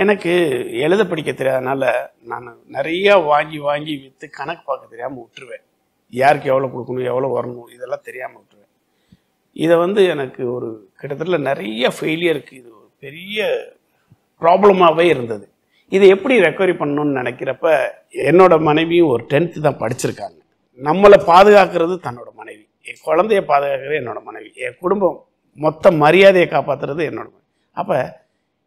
எனக்கு எழுத படிக்க தெரியாதனால நான் நிறைய வாங்கி வாங்கி விற்று கணக்கு பார்க்க தெரியாமல் விட்டுருவேன். யாருக்கு எவ்வளோ கொடுக்கணும், எவ்வளோ வரணும், இதெல்லாம் தெரியாமல் விட்டுருவேன். இதை எனக்கு ஒரு கிட்டத்தட்ட நிறைய ஃபெயிலியருக்கு இது ஒரு பெரிய ப்ராப்ளமாகவே இருந்தது. இதை எப்படி ரெக்கவரி பண்ணணும்னு நினைக்கிறப்ப என்னோட மனைவியும் ஒரு 10th தான் படிச்சிருக்காங்க. நம்மளை பாதுகாக்கிறது தன்னோட மனைவி, என் குழந்தைய பாதுகாக்கிறது என்னோட மனைவி, என் குடும்பம் மொத்த மரியாதையை காப்பாற்றுறது என்னோட மனைவி. அப்போ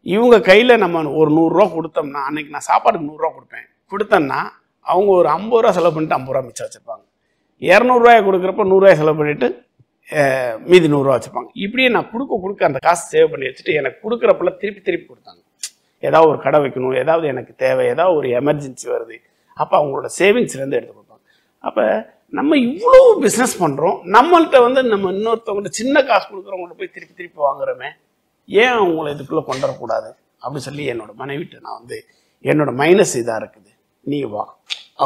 இவங்க கையில் நம்ம ஒரு 100 ரூபா கொடுத்தோம்னா, அன்றைக்கி நான் சாப்பாடுக்கு 100 ரூபா கொடுத்தேன்னா அவங்க ஒரு 50 ரூபா செலவு பண்ணிட்டு 50 ரூபா மிச்சம் வச்சுருப்பாங்க. 200 ரூபாயை கொடுக்குறப்ப 100 ரூபாய் செலவு பண்ணிவிட்டு மீதி 100 ரூபா வச்சுப்பாங்க. இப்படியே நான் கொடுக்க அந்த காசு சேவ் பண்ணி வச்சுட்டு எனக்கு கொடுக்குறப்பெல்லாம் திருப்பி கொடுத்தாங்க. ஏதாவது ஒரு கடை வைக்கணும், ஏதாவது எனக்கு தேவை, ஏதாவது ஒரு எமர்ஜென்சி வருது, அப்போ அவங்களோட சேவிங்ஸ்லேருந்து எடுத்து கொடுப்பாங்க. அப்போ நம்ம இவ்வளோ பிஸ்னஸ் பண்ணுறோம், நம்மள்கிட்ட நம்ம இன்னொருத்தவங்கள்ட்ட சின்ன காசு கொடுக்குறவங்கள்ட்ட போய் திருப்பி வாங்குறோமே, ஏன் அவங்கள இதுக்குள்ளே கொண்டு வரக்கூடாது அப்படின்னு சொல்லி என்னோட மனைவிட்டு நான் என்னோட மைனஸ் இதாக இருக்குது, நீ வா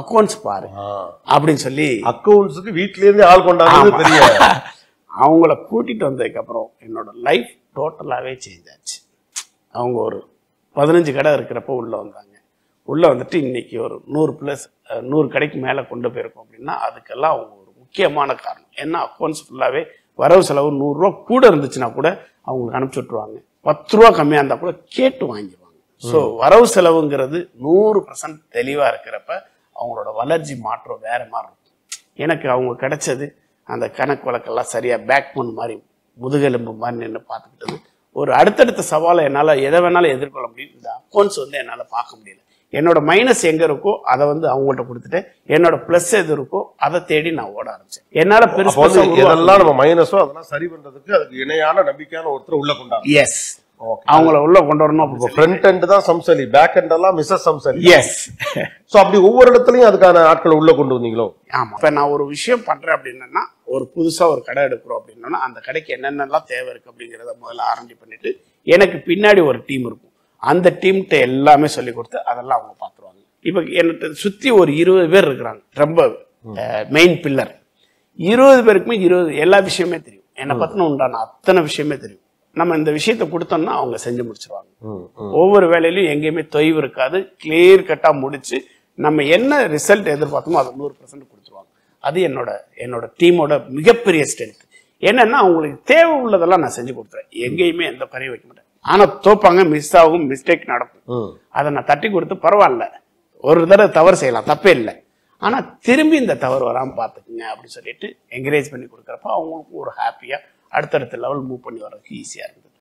அக்கௌண்ட்ஸ் பாரு அப்படின்னு சொல்லி அக்கௌண்ட்ஸுக்கு வீட்டிலேருந்து ஆள் கொண்டாடுறது தெரியாது. அவங்கள கூட்டிகிட்டு வந்ததுக்கப்புறம் என்னோட லைஃப் டோட்டலாகவே சேஞ்ச் ஆச்சு. அவங்க ஒரு 15 கடை இருக்கிறப்போ உள்ளே வந்தாங்க. உள்ளே வந்துட்டு இன்னைக்கு ஒரு 100 கடைக்கு மேலே கொண்டு போயிருக்கோம் அப்படின்னா அதுக்கெல்லாம் அவங்க ஒரு முக்கியமான காரணம். ஏன்னா அக்கௌண்ட்ஸ் ஃபுல்லாகவே வரவு செலவு 100 ரூபா கூட இருந்துச்சுன்னா கூட அவங்களுக்கு அனுப்பிச்சி விட்ருவாங்க. 10 ரூபா கம்மியாக இருந்தால் கூட கேட்டு வாங்கிடுவாங்க. ஸோ வரவு செலவுங்கிறது 100% தெளிவாக இருக்கிறப்ப அவங்களோட வளர்ச்சி மாற்றம் வேற மாதிரி இருக்கும். எனக்கு அவங்க கிடைச்சது அந்த கணக்கு வழக்கெல்லாம் சரியாக பேக் பண்ண மாதிரி முதுகெலும்பு மாதிரி நின்று பார்த்துக்கிட்டது. ஒரு அடுத்தடுத்த சவாலை என்னால் எதை வேணாலும் எதிர்கொள்ள முடியும். இந்த அக்கௌண்ட்ஸ் என்னால் பார்க்க முடியல. என்னோட மைனஸ் எங்கே இருக்கோ அதை அவங்கள்ட்ட கொடுத்துட்டு என்னோட பிளஸ் எது இருக்கோ அதை தேடி நான் ஓட ஆரம்பிச்சேன். என்னால் பெருசு இதெல்லாம் நம்ம மைனஸோ அதெல்லாம் சரி பண்ணுறதுக்கு அதுக்கு இணையான நம்பிக்கையான ஒருத்தர் உள்ள கொண்டாங்க. எஸ், அவங்கள உள்ள கொண்டு வரணும். ஃப்ரண்ட் எண்ட் தான் சம்சலி, பேக் எண்ட் எல்லாம் மிஸ்ஸஸ் சம்சலி. எஸ். ஸோ அப்படி ஒவ்வொரு இடத்துலையும் அதுக்கான ஆட்களை உள்ள கொண்டு வந்தீங்களோ? ஆமாம். இப்போ நான் ஒரு விஷயம் பண்ணுறேன் அப்படின்னா, ஒரு புதுசாக ஒரு கடை எடுக்கிறோம் அப்படின்னா அந்த கடைக்கு என்னென்னலாம் தேவை இருக்குது அப்படிங்கிறத முதல்ல ஆரம்பி பண்ணிட்டு எனக்கு பின்னாடி ஒரு டீம் இருக்கும். அந்த டீம்கிட்ட எல்லாமே சொல்லி கொடுத்து அதெல்லாம் அவங்க பார்த்துருவாங்க. இப்போ என்னை சுற்றி ஒரு 20 பேர் இருக்கிறாங்க, ரொம்ப மெயின் பில்லர். 20 பேருக்குமே எல்லா விஷயமே தெரியும். என்னை பற்றின உண்டான அத்தனை விஷயமே தெரியும். நம்ம இந்த விஷயத்த கொடுத்தோம்னா அவங்க செஞ்சு முடிச்சிருவாங்க. ஒவ்வொரு வேலையிலும் எங்கேயுமே தொய்வு இருக்காது. கிளியர் கட்டாக முடிச்சு நம்ம என்ன ரிசல்ட் எதிர்பார்த்தோமோ அதை 100% கொடுத்துருவாங்க. அது என்னோட டீமோட மிகப்பெரிய ஸ்ட்ரென்த். என்னன்னா அவங்களுக்கு தேவை உள்ளதெல்லாம் நான் செஞ்சு கொடுத்துறேன். எங்கேயுமே எந்த குறையும் வைக்க மாட்டேன். ஆனா தோப்பாங்க, மிஸ் ஆகும், மிஸ்டேக் நடக்கும். அதை நான் தட்டி கொடுத்து பரவாயில்ல, ஒரு தடவை தவறு செய்யலாம், தப்பே இல்லை, ஆனா திரும்பி இந்த தவறு வராமல் பார்த்துக்குங்க அப்படின்னு சொல்லிட்டு என்கரேஜ் பண்ணி கொடுக்குறப்ப அவங்களுக்கும் ஒரு ஹாப்பியா அடுத்தடுத்த லெவல் மூவ் பண்ணி வர்றதுக்கு ஈஸியா இருக்குது.